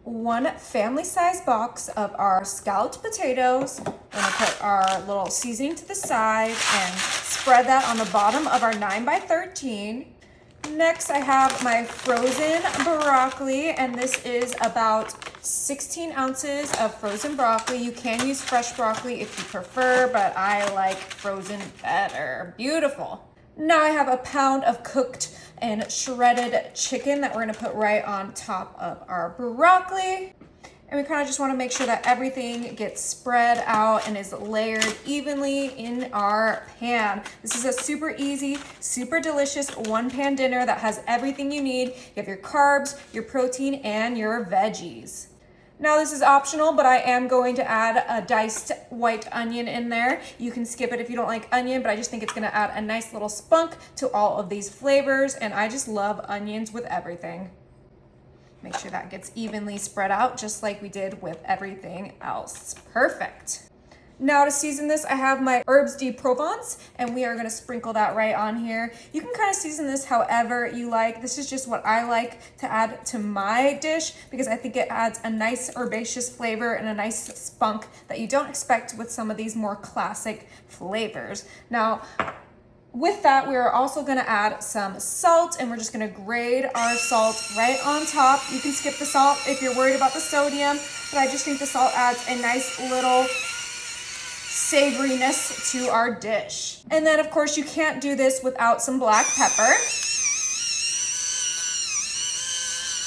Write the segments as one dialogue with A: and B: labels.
A: one family-sized box of our scalloped potatoes. We're gonna put our little seasoning to the side and spread that on the bottom of our 9x13. Next, I have my frozen broccoli, and this is about 16 ounces of frozen broccoli. You can use fresh broccoli if you prefer, but I like frozen better. Beautiful. Now I have a pound of cooked and shredded chicken that we're gonna put right on top of our broccoli. And we kind of just want to make sure that everything gets spread out and is layered evenly in our pan. This is a super easy, super delicious one-pan dinner that has everything you need. You have your carbs, your protein, and your veggies. Now this is optional, but I am going to add a diced white onion in there. You can skip it if you don't like onion, but I just think it's gonna add a nice little spunk to all of these flavors, and I just love onions with everything. Make sure that gets evenly spread out just like we did with everything else. Perfect. Now to season this, I have my herbes de Provence, and we are gonna sprinkle that right on here. You can kind of season this however you like. This is just what I like to add to my dish because I think it adds a nice herbaceous flavor and a nice spunk that you don't expect with some of these more classic flavors. Now, with that, we're also gonna add some salt, and we're just gonna grate our salt right on top. You can skip the salt if you're worried about the sodium, but I just think the salt adds a nice little savoriness to our dish. And then of course you can't do this without some black pepper.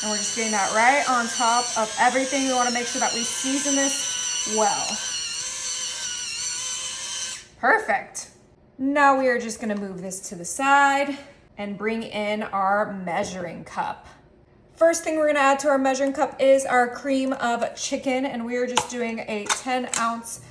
A: And we're just getting that right on top of everything. We wanna make sure that we season this well. Perfect. Now we are just gonna move this to the side and bring in our measuring cup. First thing we're gonna add to our measuring cup is our cream of chicken, and we are just doing a 10-ounce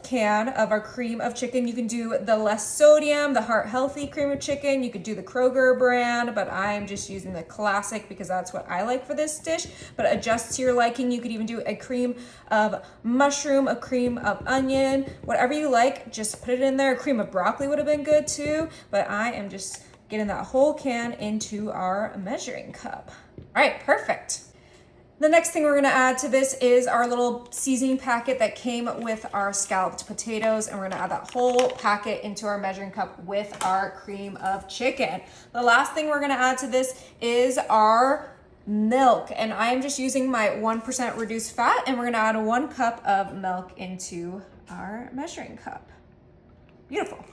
A: can of our cream of chicken. You can do the less sodium, the heart healthy cream of chicken. You could do the Kroger brand, but I'm just using the classic because that's what I like for this dish. But adjust to your liking. You could even do a cream of mushroom, a cream of onion, whatever you like, just put it in there. A cream of broccoli would have been good too, but I am just getting that whole can into our measuring cup. All right, perfect. The next thing we're gonna add to this is our little seasoning packet that came with our scalloped potatoes, and we're gonna add that whole packet into our measuring cup with our cream of chicken. The last thing we're gonna add to this is our milk, and I'm just using my 1% reduced fat, and we're gonna add 1 cup of milk into our measuring cup. Beautiful.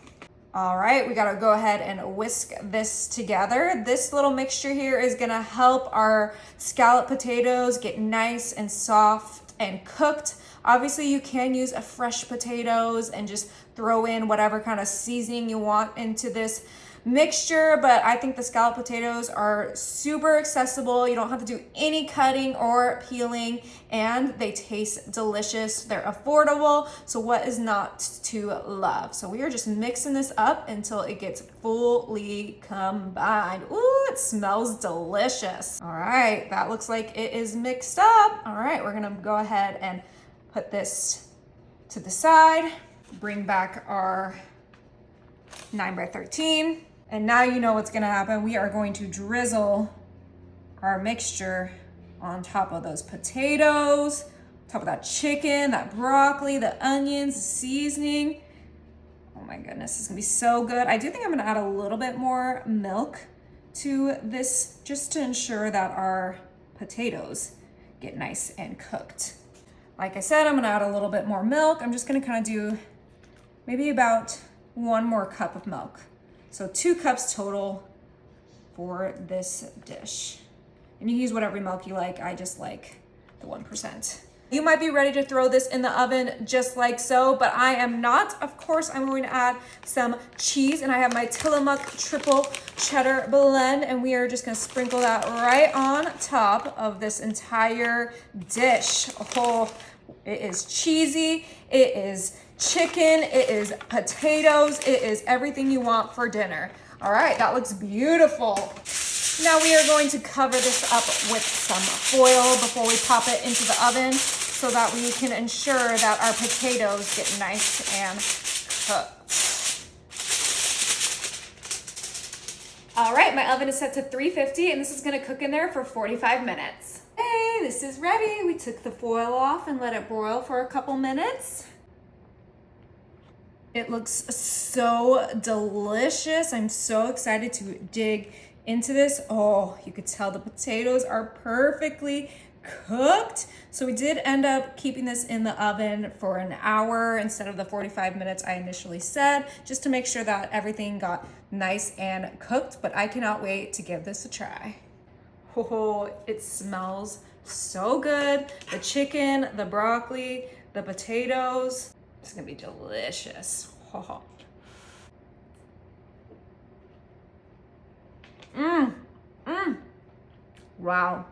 A: All right, we gotta go ahead and whisk this together. This little mixture here is gonna help our scalloped potatoes get nice and soft and cooked. Obviously, you can use a fresh potatoes and just throw in whatever kind of seasoning you want into this mixture, but I think the scalloped potatoes are super accessible. You don't have to do any cutting or peeling, and they taste delicious. They're affordable, so what is not to love? So we are just mixing this up until it gets fully combined. Ooh, it smells delicious. All right, that looks like it is mixed up. All right, we're gonna go ahead and put this to the side, bring back our 9x13. And now you know what's gonna happen. We are going to drizzle our mixture on top of those potatoes, top of that chicken, that broccoli, the onions, the seasoning. Oh my goodness, this is gonna be so good. I do think I'm gonna add a little bit more milk to this just to ensure that our potatoes get nice and cooked. Like I said, I'm gonna add a little bit more milk. I'm just gonna kind of do maybe about 1 more cup of milk. So 2 cups total for this dish. And you can use whatever milk you like. I just like the 1%. You might be ready to throw this in the oven just like so, but I am not. Of course, I'm going to add some cheese, and I have my Tillamook triple cheddar blend, and we are just gonna sprinkle that right on top of this entire dish. Oh, it is cheesy, it is chicken, it is potatoes, it is everything you want for dinner. All right, that looks beautiful. Now we are going to cover this up with some foil before we pop it into the oven so that we can ensure that our potatoes get nice and cooked. All right, my oven is set to 350 and this is gonna cook in there for 45 minutes. Hey, this is ready. We took the foil off and let it broil for a couple minutes. It looks so delicious. I'm so excited to dig into this. Oh, you could tell the potatoes are perfectly cooked. So we did end up keeping this in the oven for an hour instead of the 45 minutes I initially said, just to make sure that everything got nice and cooked, but I cannot wait to give this a try. Oh, it smells so good. The chicken, the broccoli, the potatoes. It's gonna be delicious. Oh. Wow.